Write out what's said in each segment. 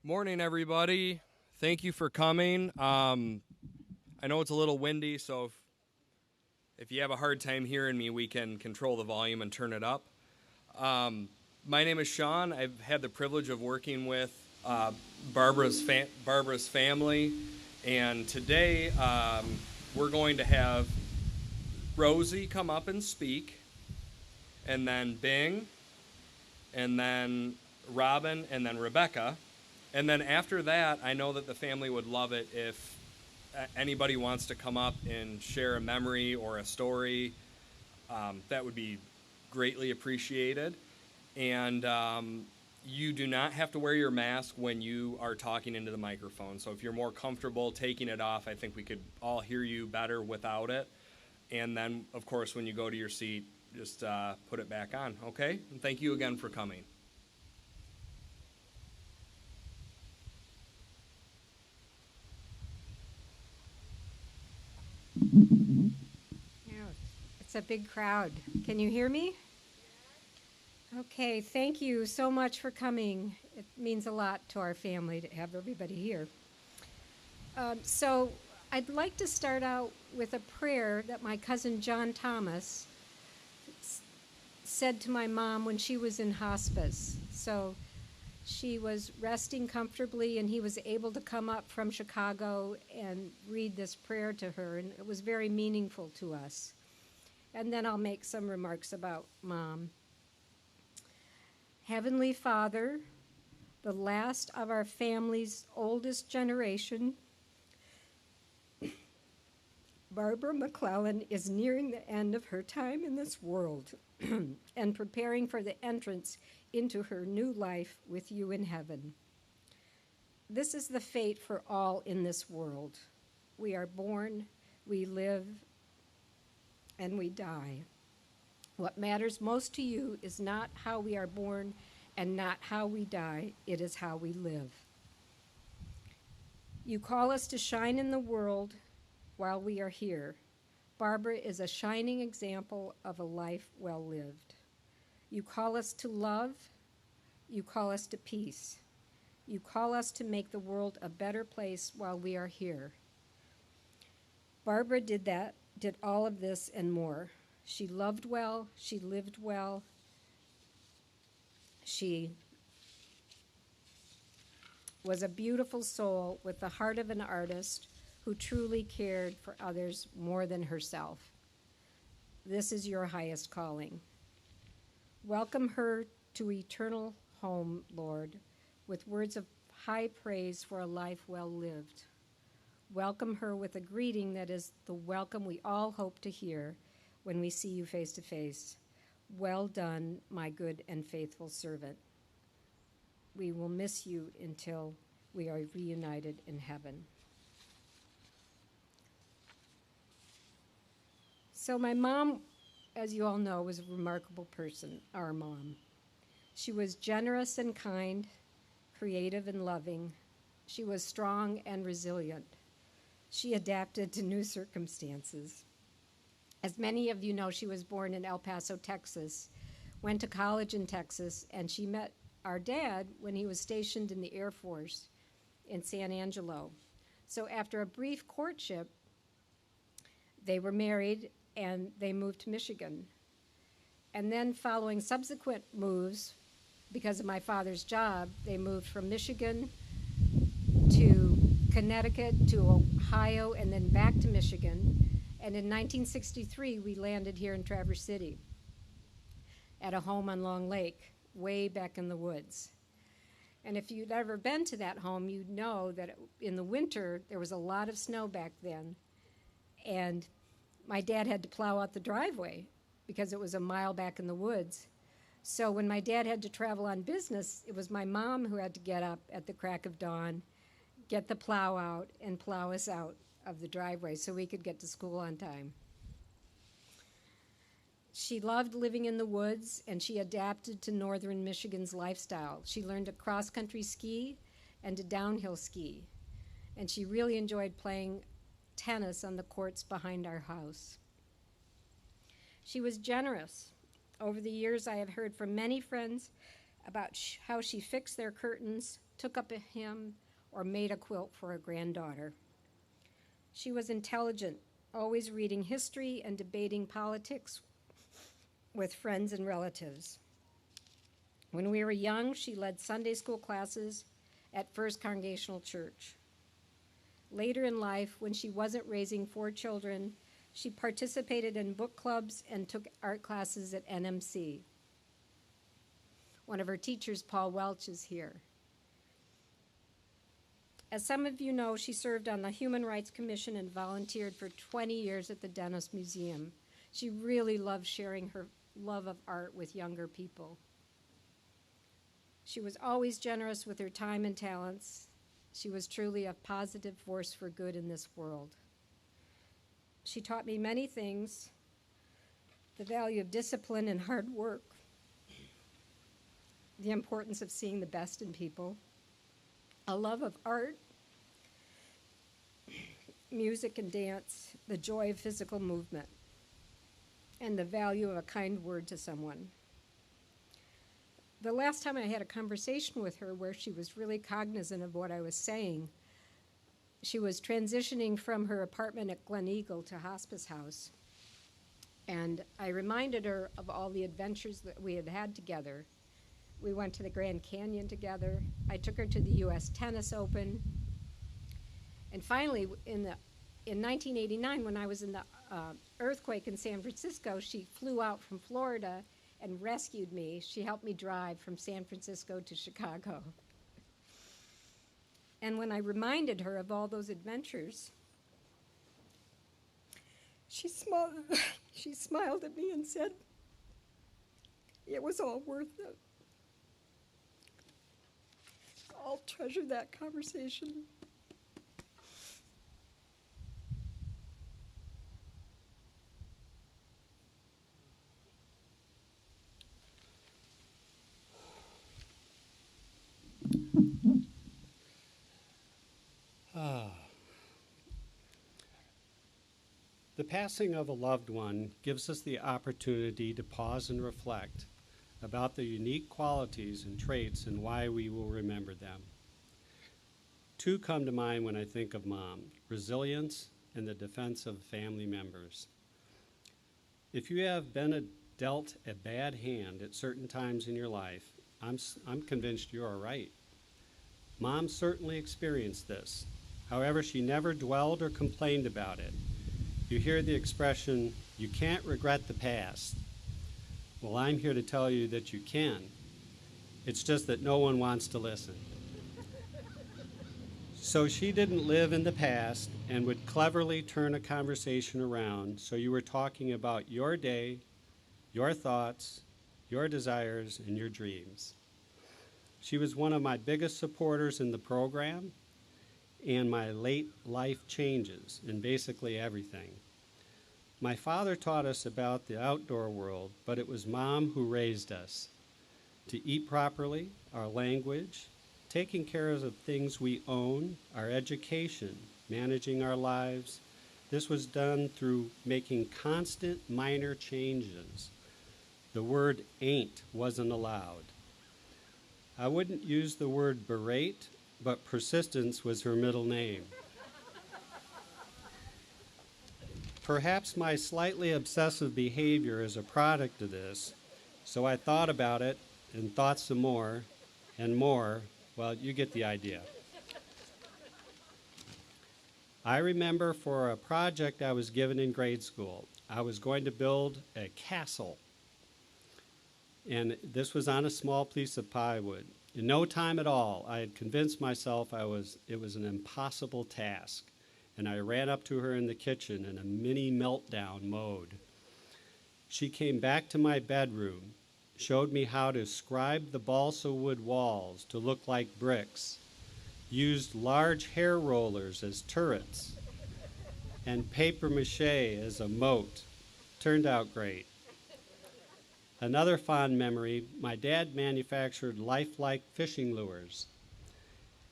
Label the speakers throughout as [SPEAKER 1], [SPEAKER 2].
[SPEAKER 1] Morning, everybody. Thank you for coming. I know it's a little windy, so if you have a hard time hearing me, we can control the volume and turn it up. Um, my name is Sean. I've had the privilege of working with Barbara's family, and today we're going to have Rosie come up and speak, and then Bing, and then Robin, and then Rebecca. And then after that, I know that the family would love it if anybody wants to come up and share a memory or a story. That would be greatly appreciated. And you do not have to wear your mask when you are talking into the microphone. So if you're more comfortable taking it off, I think we could all hear you better without it. And then, of course, when you go to your seat, just put it back on, okay? And thank you again for coming.
[SPEAKER 2] Yeah, it's a big crowd. Can you hear me? Okay, thank you so much for coming. It means a lot to our family to have everybody here. So I'd like to start out with a prayer that my cousin John Thomas said to my mom when she was in hospice. So she was resting comfortably, and he was able to come up from Chicago and read this prayer to her, and it was very meaningful to us. And then I'll make some remarks about Mom. Heavenly Father, the last of our family's oldest generation, Barbara McClellan is nearing the end of her time in this world and preparing for the entrance into her new life with you in heaven. This is the fate for all in this world. We are born, we live, and we die. What matters most to you is not how we are born and not how we die, it is how we live. You call us to shine in the world while we are here. Barbara is a shining example of a life well lived. You call us to love, you call us to peace. You call us to make the world a better place while we are here. Barbara did all of this and more. She loved well, she lived well, she was a beautiful soul with the heart of an artist who truly cared for others more than herself. This is your highest calling. Welcome her to eternal home, Lord, with words of high praise for a life well lived. Welcome her with a greeting that is the welcome we all hope to hear when we see you face to face. Well done, my good and faithful servant. We will miss you until we are reunited in heaven. So my mom, as you all know, was a remarkable person, our mom. She was generous and kind, creative and loving. She was strong and resilient. She adapted to new circumstances. As many of you know, she was born in El Paso, Texas, went to college in Texas, and she met our dad when he was stationed in the Air Force in San Angelo. So after a brief courtship, they were married and they moved to Michigan. And then following subsequent moves, because of my father's job, they moved from Michigan to Connecticut to Ohio and then back to Michigan. And in 1963, we landed here in Traverse City at a home on Long Lake, way back in the woods. And if you'd ever been to that home, you'd know that in the winter, there was a lot of snow back then. And my dad had to plow out the driveway because it was a mile back in the woods. So when my dad had to travel on business, it was my mom who had to get up at the crack of dawn, get the plow out, and plow us out of the driveway so we could get to school on time. She loved living in the woods, and she adapted to northern Michigan's lifestyle. She learned to cross-country ski and to downhill ski, and she really enjoyed playing tennis on the courts behind our house. She was generous. Over the years, I have heard from many friends about how she fixed their curtains, took up a hymn, or made a quilt for a granddaughter. She was intelligent, always reading history and debating politics with friends and relatives. When we were young, she led Sunday school classes at First Congregational Church. Later in life, when she wasn't raising 4 children, she participated in book clubs and took art classes at NMC. One of her teachers, Paul Welch, is here. As some of you know, she served on the Human Rights Commission and volunteered for 20 years at the Dennis Museum. She really loved sharing her love of art with younger people. She was always generous with her time and talents. She was truly a positive force for good in this world. She taught me many things: the value of discipline and hard work, the importance of seeing the best in people, a love of art, music and dance, the joy of physical movement, and the value of a kind word to someone. The last time I had a conversation with her where she was really cognizant of what I was saying, she was transitioning from her apartment at Glen Eagle to hospice house. And I reminded her of all the adventures that we had had together. We went to the Grand Canyon together. I took her to the U.S. Tennis Open. And finally, in 1989, when I was in the earthquake in San Francisco, she flew out from Florida and rescued me. She helped me drive from San Francisco to Chicago. And when I reminded her of all those adventures, she smiled at me and said, "It was all worth it." I'll treasure that conversation.
[SPEAKER 3] The passing of a loved one gives us the opportunity to pause and reflect about the unique qualities and traits and why we will remember them. 2 come to mind when I think of Mom: resilience and the defense of family members. If you have been dealt a bad hand at certain times in your life, I'm convinced you are right. Mom certainly experienced this. However, she never dwelled or complained about it. You hear the expression, "You can't regret the past." Well, I'm here to tell you that you can. It's just that no one wants to listen. So she didn't live in the past and would cleverly turn a conversation around so you were talking about your day, your thoughts, your desires, and your dreams. She was one of my biggest supporters in the program and my late life changes in basically everything. My father taught us about the outdoor world, but it was Mom who raised us. To eat properly, our language, taking care of the things we own, our education, managing our lives. This was done through making constant minor changes. The word "ain't" wasn't allowed. I wouldn't use the word berate, but persistence was her middle name. Perhaps my slightly obsessive behavior is a product of this, so I thought about it and thought some more and more. Well, you get the idea. I remember for a project I was given in grade school, I was going to build a castle. And this was on a small piece of plywood. In no time at all, I had convinced myself it was an impossible task. And I ran up to her in the kitchen in a mini meltdown mode. She came back to my bedroom, showed me how to scribe the balsa wood walls to look like bricks, used large hair rollers as turrets, and paper mache as a moat. Turned out great. Another fond memory, my dad manufactured lifelike fishing lures.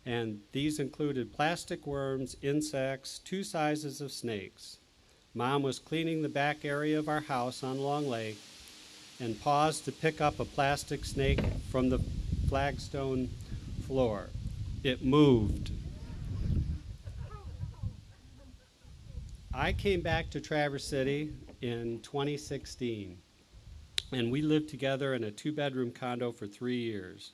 [SPEAKER 3] And these included plastic worms, insects, 2 sizes of snakes. Mom was cleaning the back area of our house on Long Lake and paused to pick up a plastic snake from the flagstone floor. It moved. I came back to Traverse City in 2016, and we lived together in a 2-bedroom condo for 3 years.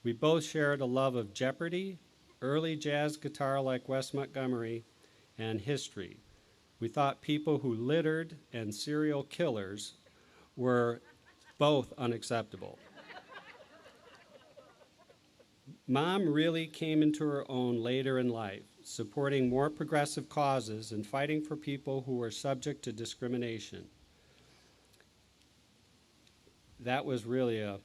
[SPEAKER 3] We both shared a love of Jeopardy, early jazz guitar like Wes Montgomery, and history. We thought people who littered and serial killers were both unacceptable. Mom really came into her own later in life, supporting more progressive causes and fighting for people who were subject to discrimination. That was really a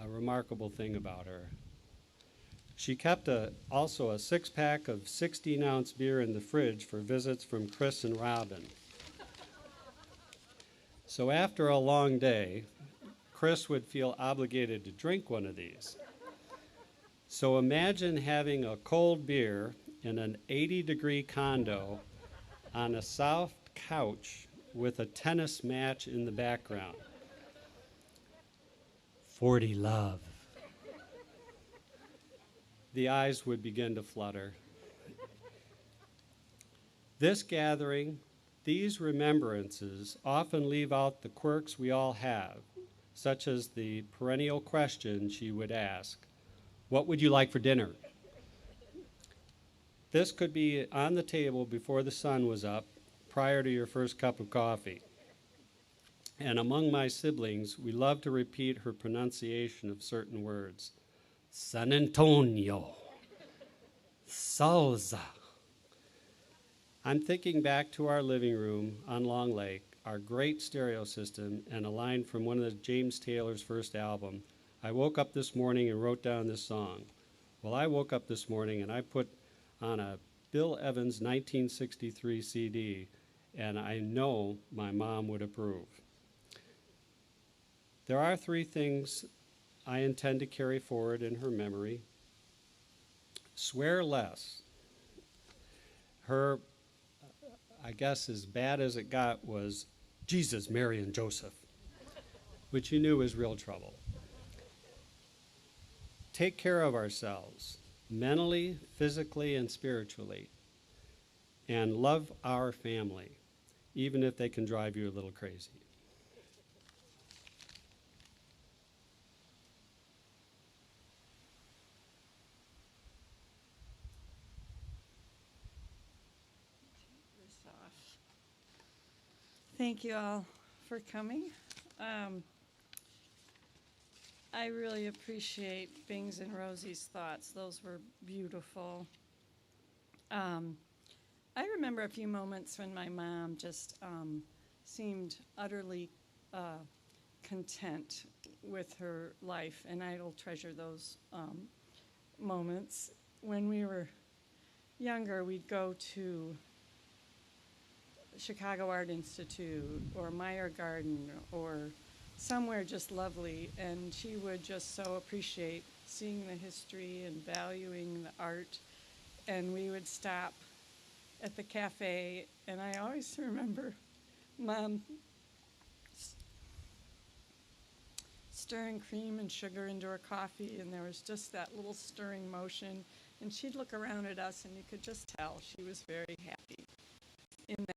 [SPEAKER 3] remarkable thing about her. She kept also a 6-pack of 16-ounce beer in the fridge for visits from Chris and Robin. So after a long day, Chris would feel obligated to drink one of these. So imagine having a cold beer in an 80-degree condo on a soft couch with a tennis match in the background. 40 love. The eyes would begin to flutter. This gathering, these remembrances often leave out the quirks we all have, such as the perennial question she would ask, "What would you like for dinner?" This could be on the table before the sun was up, prior to your first cup of coffee. And among my siblings, we love to repeat her pronunciation of certain words. San Antonio, salsa. I'm thinking back to our living room on Long Lake, our great stereo system, and a line from one of James Taylor's first album. I woke up this morning and wrote down this song. Well, I woke up this morning and I put on a Bill Evans 1963 CD, and I know my mom would approve. There are 3 things I intend to carry forward in her memory. Swear less. Her, I guess as bad as it got, was Jesus, Mary, and Joseph, which you knew was real trouble. Take care of ourselves, mentally, physically, and spiritually, and love our family, even if they can drive you a little crazy.
[SPEAKER 4] Thank you all for coming. I really appreciate Bing's and Rosie's thoughts. Those were beautiful. I remember a few moments when my mom just seemed utterly content with her life, and I'll treasure those moments. When we were younger, we'd go to Chicago Art Institute or Meyer Garden or somewhere just lovely, and she would just so appreciate seeing the history and valuing the art. And we would stop at the cafe, and I always remember Mom stirring cream and sugar into her coffee, and there was just that little stirring motion, and she'd look around at us, and you could just tell she was very happy in that.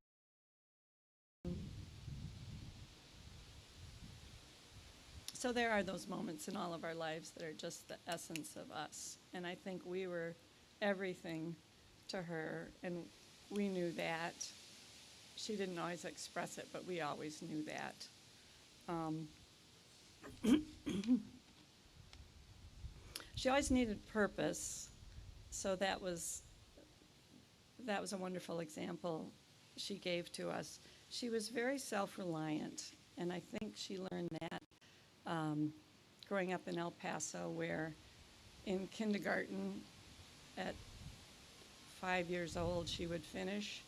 [SPEAKER 4] So there are those moments in all of our lives that are just the essence of us, and I think we were everything to her, and we knew that. She didn't always express it, but we always knew that. She always needed purpose, so that was a wonderful example she gave to us. She was very self-reliant, and I think she learned that growing up in El Paso, where in kindergarten at 5 years old she would finish,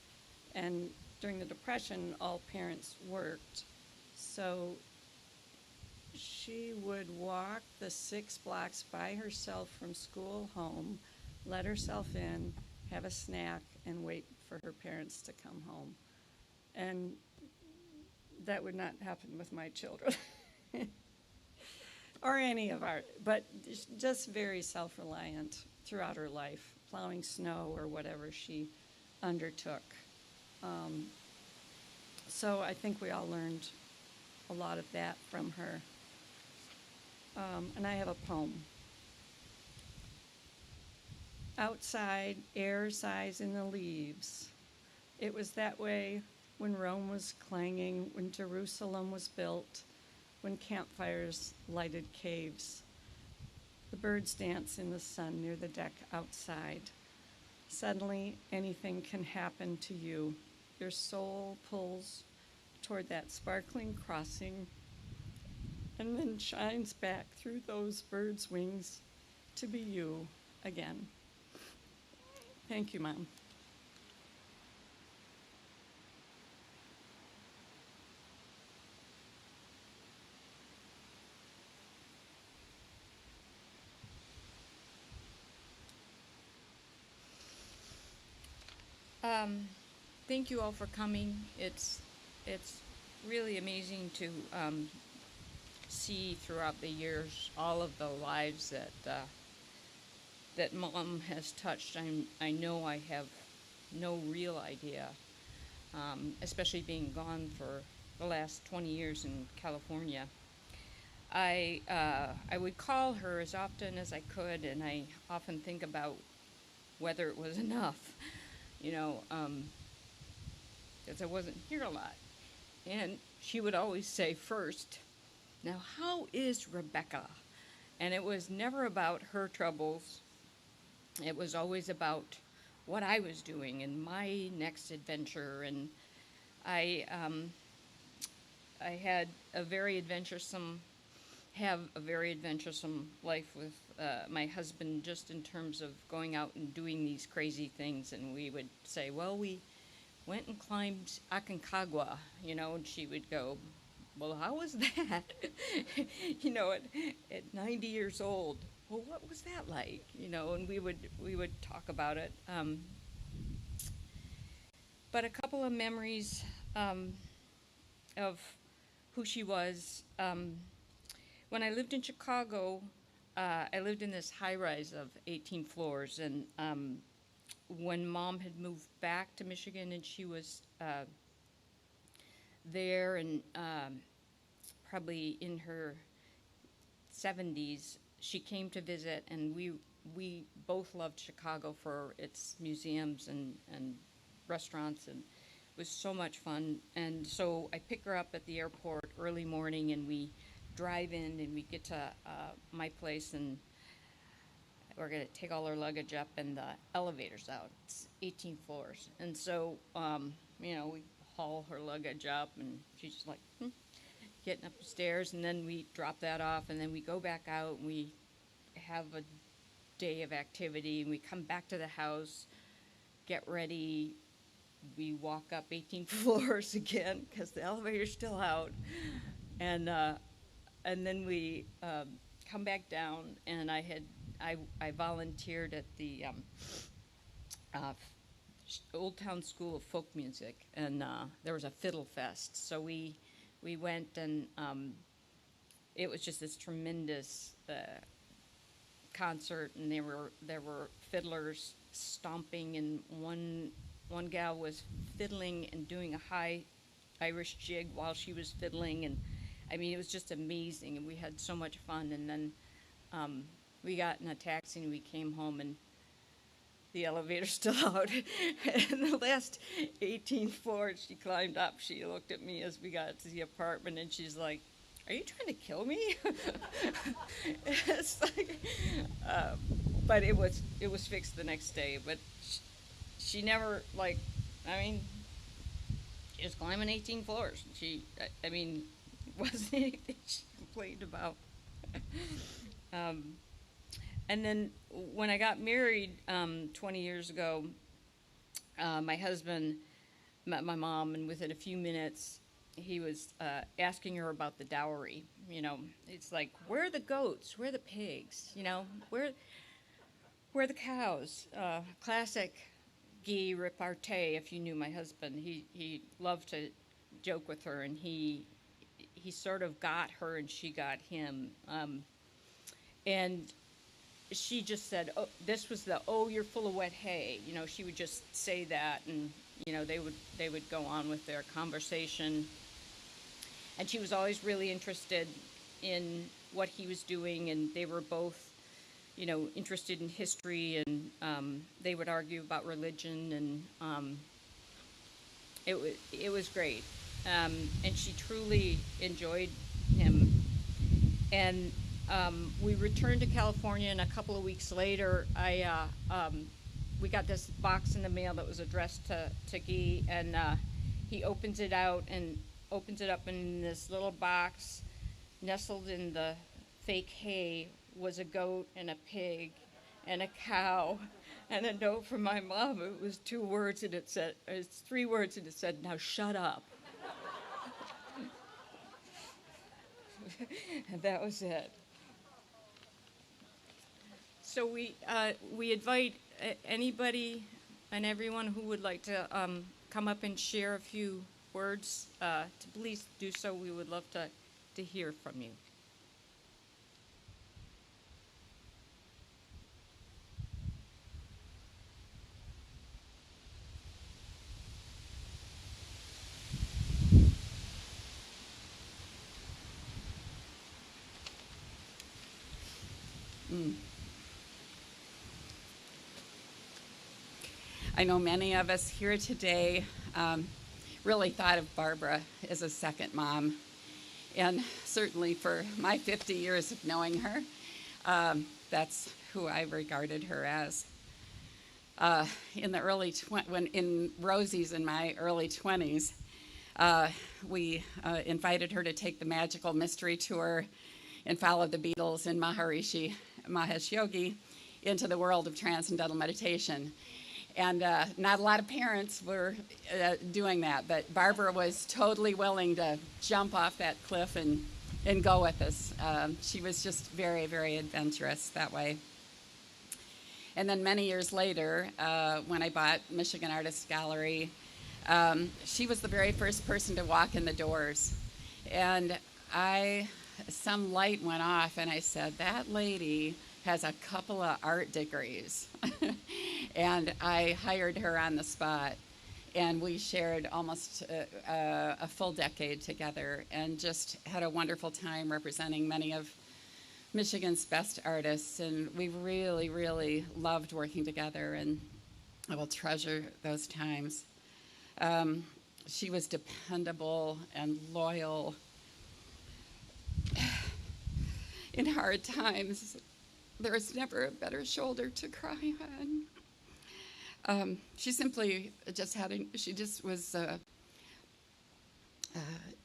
[SPEAKER 4] and during the Depression all parents worked, so she would walk the 6 blocks by herself from school home, let herself in, have a snack, and wait for her parents to come home. And that would not happen with my children. or any of our, but just very self-reliant throughout her life, plowing snow or whatever she undertook. So I think we all learned a lot of that from her. And I have a poem. Outside, air sighs in the leaves. It was that way when Rome was clanging, when Jerusalem was built, when campfires lighted caves. The birds dance in the sun near the deck outside. Suddenly, anything can happen to you. Your soul pulls toward that sparkling crossing and then shines back through those birds' wings to be you again. Thank you, Mom.
[SPEAKER 5] Thank you all for coming. It's really amazing to see throughout the years all of the lives that Mom has touched. I know I have no real idea, especially being gone for the last 20 years in California. I would call her as often as I could, and I often think about whether it was enough, because I wasn't here a lot. And she would always say first, "Now, how is Rebecca?" And it was never about her troubles. It was always about what I was doing and my next adventure. And I had a very adventuresome, have a very adventuresome life with my husband, just in terms of going out and doing these crazy things. And we would say, well, we went and climbed Aconcagua, and she would go, well, how was that? At 90 years old, well, what was that like? And we would talk about it. But a couple of memories of who she was. When I lived in Chicago, I lived in this high-rise of 18 floors, and when Mom had moved back to Michigan, and she was there and probably in her 70s, she came to visit, and we both loved Chicago for its museums and restaurants, and it was so much fun. And so I pick her up at the airport early morning, and we drive in, and we get to my place, and we're going to take all our luggage up, and the elevator's out. It's 18 floors. And so, we haul her luggage up, and she's just like, getting up the stairs, and then we drop that off, and then we go back out, and we have a day of activity, and we come back to the house, get ready, we walk up 18 floors again, because the elevator's still out, and then we come back down, and I volunteered at the Old Town School of Folk Music, and there was a fiddle fest. So we went, and it was just this tremendous concert, and there were fiddlers stomping, and one gal was fiddling and doing a high Irish jig while she was fiddling, and I mean, it was just amazing, and we had so much fun. And then we got in a taxi, and we came home, and the elevator's still out. And the last 18 floors she climbed up, she looked at me as we got to the apartment, and she's like, "Are you trying to kill me?" It's like, but it was fixed the next day. But she never, she was climbing 18 floors. Wasn't anything she complained about. And then when I got married 20 years ago, my husband met my mom, and within a few minutes, he was asking her about the dowry. It's like, where are the goats? Where are the pigs? Where are the cows? Classic Guy repartee. If you knew my husband, he loved to joke with her, and he sort of got her, and she got him. And she just said, "Oh, this was the, oh, you're full of wet hay." You know, she would just say that, and you know, they would go on with their conversation. And she was always really interested in what he was doing, and they were both, you know, interested in history, and they would argue about religion, and it was great. And she truly enjoyed him. And we returned to California, and a couple of weeks later, we got this box in the mail that was addressed to Guy, and he opens it up, and in this little box, nestled in the fake hay, was a goat and a pig and a cow and a note from my mom. It was 2 words, and it's 3 words, and it said, "Now shut up." And that was it. So we invite anybody and everyone who would like to come up and share a few words to please do so. We would love to hear from you.
[SPEAKER 6] I know many of us here today really thought of Barbara as a second mom. And certainly for my 50 years of knowing her, that's who I regarded her as. In Rosie's in my early 20s, we invited her to take the magical mystery tour and follow the Beatles and Maharishi Mahesh Yogi into the world of transcendental meditation. And not a lot of parents were doing that, but Barbara was totally willing to jump off that cliff and go with us. She was just very, very adventurous that way. And then many years later, when I bought Michigan Artists Gallery, she was the very first person to walk in the doors. And some light went off, and I said, that lady has a couple of art degrees. And I hired her on the spot, and we shared almost a full decade together and just had a wonderful time representing many of Michigan's best artists, and we really, really loved working together, and I will treasure those times. She was dependable and loyal. In hard times, there was never a better shoulder to cry on. She simply just had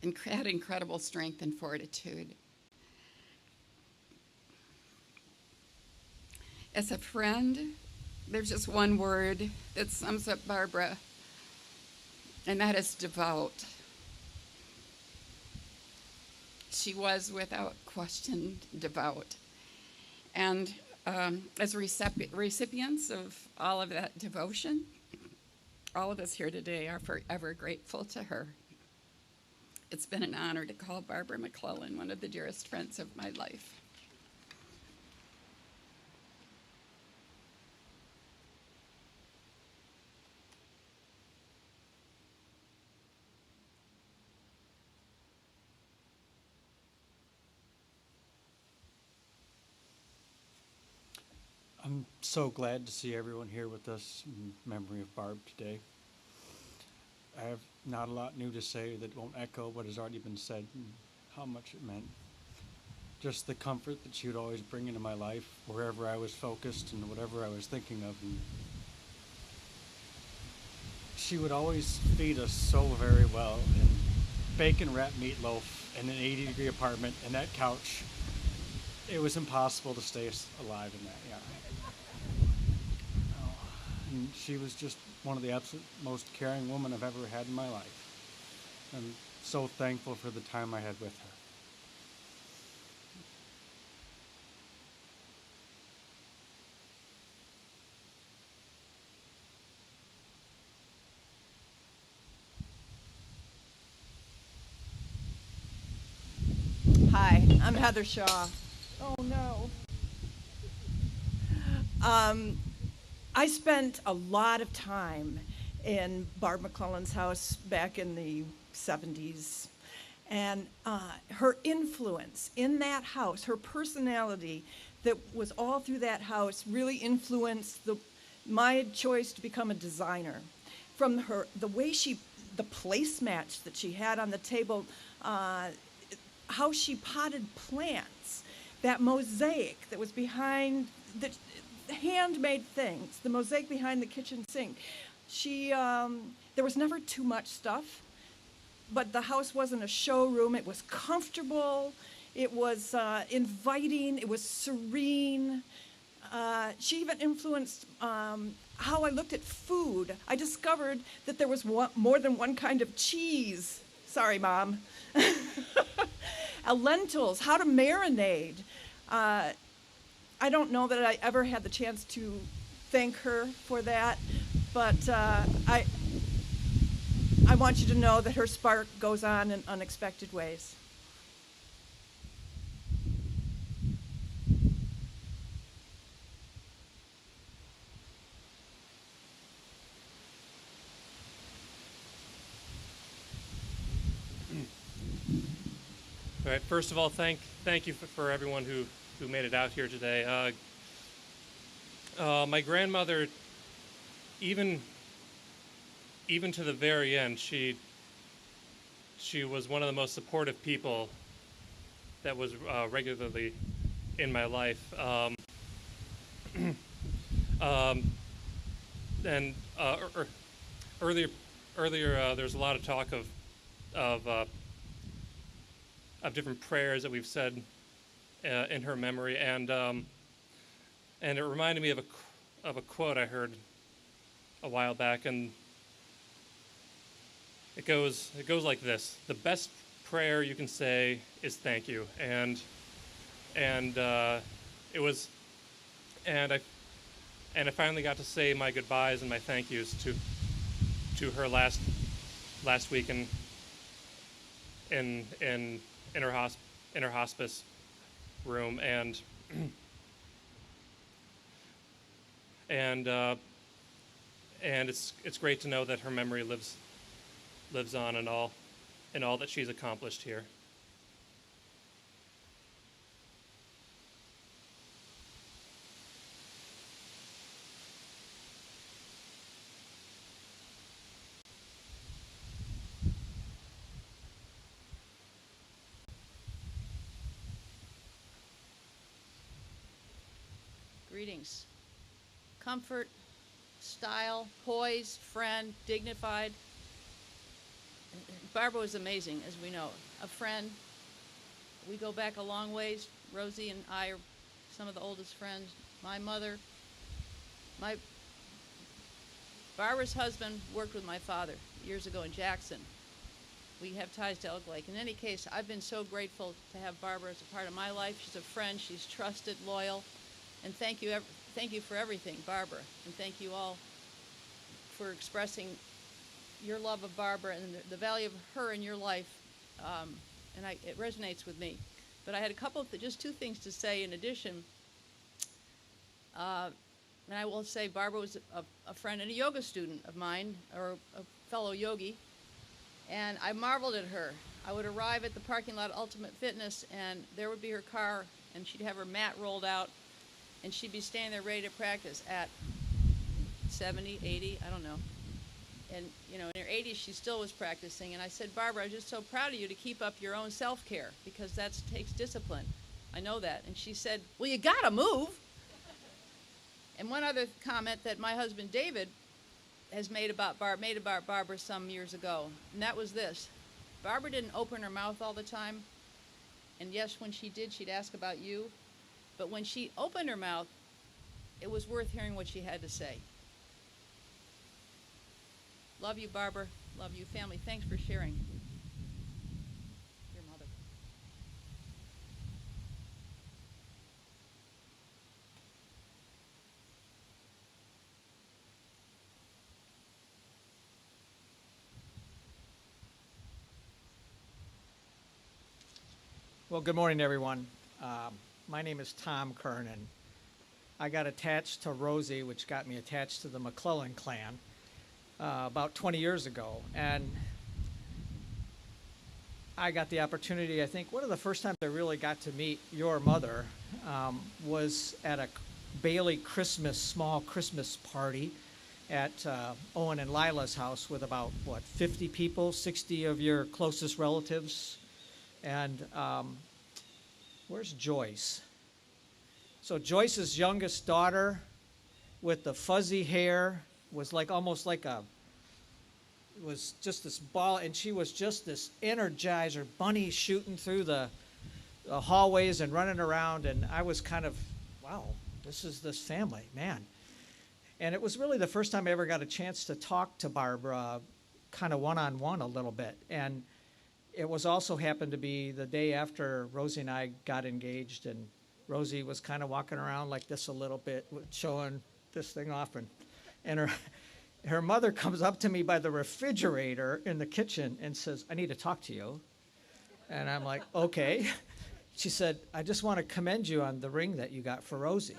[SPEAKER 6] incredible strength and fortitude. As a friend, there's just one word that sums up Barbara, and that is devout. She was, without question, devout. And as recipients of all of that devotion, all of us here today are forever grateful to her. It's been an honor to call Barbara McClellan one of the dearest friends of my life.
[SPEAKER 7] I'm so glad to see everyone here with us in memory of Barb today. I have not a lot new to say that won't echo what has already been said and how much it meant. Just the comfort that she would always bring into my life wherever I was focused and whatever I was thinking of. And she would always feed us so very well, and bacon wrapped meatloaf in an 80-degree apartment and that couch. It was impossible to stay alive in that, yeah. And she was just one of the absolute most caring women I've ever had in my life. I'm so thankful for the time I had with her.
[SPEAKER 8] Hi, I'm Heather Shaw. Oh no.
[SPEAKER 4] I spent a lot of time in Barb McClellan's house back in the 70s. And her influence in that house, her personality that was all through that house really influenced my choice to become a designer. From the way the placemats that she had on the table, how she potted plants, that mosaic that was behind the handmade things, the mosaic behind the kitchen sink. There was never too much stuff, but the house wasn't a showroom. It was comfortable. It was inviting. It was serene. She even influenced how I looked at food. I discovered that there was more than one kind of cheese. Sorry, Mom. Lentils, how to marinate. I don't know that I ever had the chance to thank her for that, but I want you to know that her spark goes on in unexpected ways.
[SPEAKER 8] All right. First of all, thank you for everyone who made it out here today. My grandmother, even to the very end, she was one of the most supportive people that was regularly in my life. And earlier there's a lot of talk of different prayers that we've said in her memory, and it reminded me of a quote I heard a while back, and it goes like this: the best prayer you can say is thank you. And I finally got to say my goodbyes and my thank yous to her last week in her hospice room, and it's great to know that her memory lives on in all that she's accomplished here.
[SPEAKER 9] Greetings. Comfort, style, poise, friend, dignified. Barbara was amazing, as we know. A friend. We go back a long ways. Rosie and I are some of the oldest friends. My mother. Barbara's husband worked with my father years ago in Jackson. We have ties to Elk Lake. In any case, I've been so grateful to have Barbara as a part of my life. She's a friend. She's trusted, loyal. And thank you for everything, Barbara. And thank you all for expressing your love of Barbara and the value of her in your life. It resonates with me. But I had just two things to say in addition. And I will say Barbara was a friend and a yoga student of mine, or a fellow yogi. And I marveled at her. I would arrive at the parking lot of Ultimate Fitness, and there would be her car, and she'd have her mat rolled out, and she'd be standing there ready to practice at 70, 80, I don't know. And, in her 80s, she still was practicing. And I said, Barbara, I'm just so proud of you to keep up your own self-care, because that takes discipline. I know that. And she said, well, you got to move. And one other comment that my husband, David, has made about Barbara some years ago, and that was this. Barbara didn't open her mouth all the time. And yes, when she did, she'd ask about you. But when she opened her mouth, it was worth hearing what she had to say. Love you, Barbara. Love you, family. Thanks for sharing. Your mother.
[SPEAKER 10] Well, good morning, everyone. My name is Tom Kernan. I got attached to Rosie, which got me attached to the McClellan clan about 20 years ago. And I got the opportunity, I think one of the first times I really got to meet your mother was at a Bailey small Christmas party at Owen and Lila's house with about, 50 people, 60 of your closest relatives. And where's Joyce? So Joyce's youngest daughter with the fuzzy hair was was just this ball, and she was just this energizer bunny shooting through the hallways and running around, and I was kind of, wow, this is this family, man. And it was really the first time I ever got a chance to talk to Barbara kind of one-on-one a little bit. And it was also happened to be the day after Rosie and I got engaged, and Rosie was kind of walking around like this a little bit, showing this thing off, and her mother comes up to me by the refrigerator in the kitchen and says, "I need to talk to you." And I'm like, okay. She said, "I just want to commend you on the ring that you got for Rosie."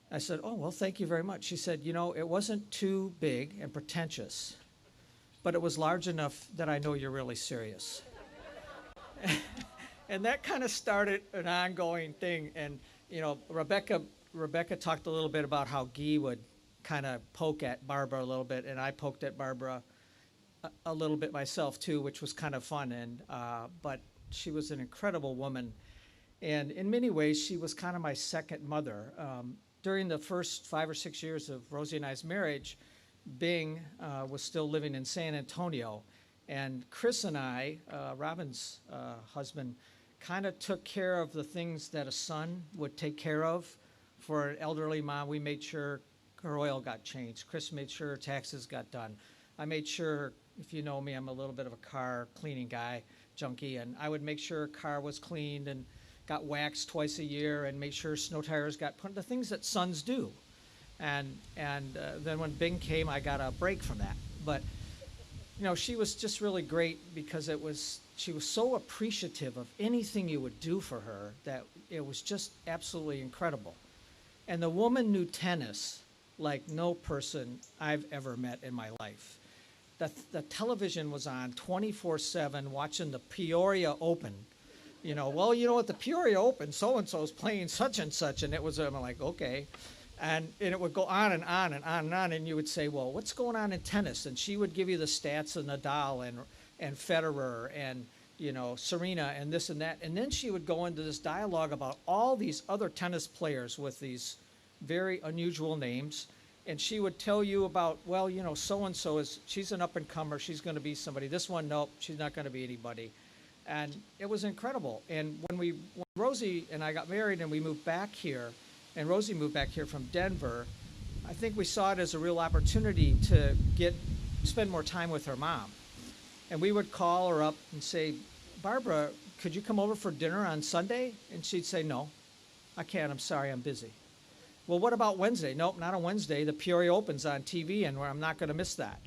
[SPEAKER 10] I said, "Oh, well, thank you very much." She said, "It wasn't too big and pretentious, but it was large enough that I know you're really serious." And that kind of started an ongoing thing. And, Rebecca talked a little bit about how Guy would kind of poke at Barbara a little bit, and I poked at Barbara a little bit myself too, which was kind of fun. And but she was an incredible woman, and in many ways she was kind of my second mother. During the first 5 or 6 years of Rosie and I's marriage, Bing was still living in San Antonio, and Chris and I, Robin's husband, kind of took care of the things that a son would take care of for an elderly mom. We made sure her oil got changed. Chris made sure her taxes got done. I made sure, if you know me, I'm a little bit of a car cleaning guy, junkie, and I would make sure her car was cleaned and got waxed twice a year and make sure snow tires got put, the things that sons do. And then when Bing came, I got a break from that. But, she was just really great because she was so appreciative of anything you would do for her that it was just absolutely incredible. And the woman knew tennis like no person I've ever met in my life. The television was on 24/7 watching the Peoria Open. At the Peoria Open, so-and-so's playing such and such, and it was, I'm like, okay. And it would go on and on and on and on, and you would say, well, what's going on in tennis? And she would give you the stats of Nadal and Federer and, Serena and this and that. And then she would go into this dialogue about all these other tennis players with these very unusual names. And she would tell you about, well, so-and-so she's an up-and-comer. She's going to be somebody. This one, nope, she's not going to be anybody. And it was incredible. And when Rosie and I got married and we moved back here, and Rosie moved back here from Denver, I think we saw it as a real opportunity to spend more time with her mom. And we would call her up and say, "Barbara, could you come over for dinner on Sunday?" And she'd say, "No, I can't. I'm sorry, I'm busy." "Well, what about Wednesday?" "Nope, not on Wednesday. The Peoria Open's on TV, and I'm not going to miss that."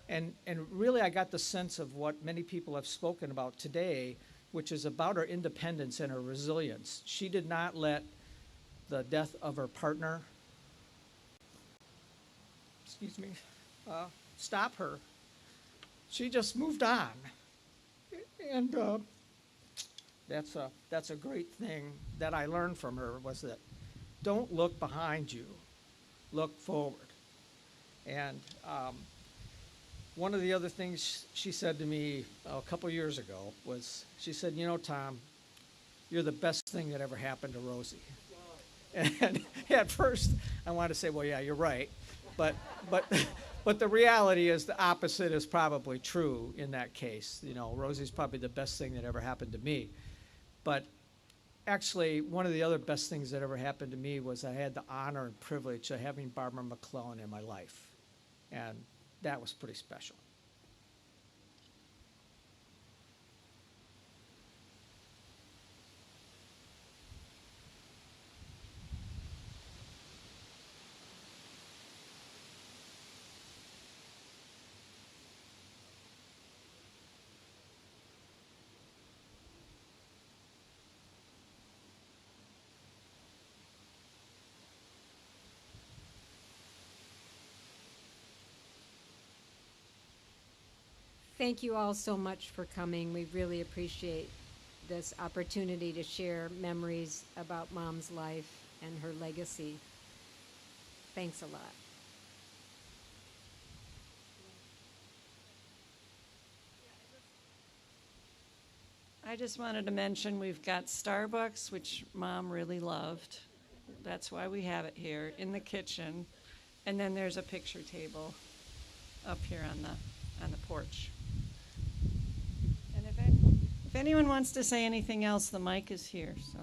[SPEAKER 10] And really, I got the sense of what many people have spoken about today, which is about her independence and her resilience. She did not let the death of her partner, stop her. She just moved on. And that's a great thing that I learned from her, was that don't look behind you, look forward. And one of the other things she said to me a couple years ago was, she said, "Tom, you're the best thing that ever happened to Rosie." And at first, I wanted to say, "Well, yeah, you're right," but the reality is the opposite is probably true in that case. Rosie's probably the best thing that ever happened to me. But actually, one of the other best things that ever happened to me was I had the honor and privilege of having Barbara McClellan in my life, and that was pretty special.
[SPEAKER 2] Thank you all so much for coming. We really appreciate this opportunity to share memories about Mom's life and her legacy. Thanks a lot.
[SPEAKER 4] I just wanted to mention we've got Starbucks, which Mom really loved. That's why we have it here in the kitchen. And then there's a picture table up here on the porch. And if anyone wants to say anything else, the mic is here, so.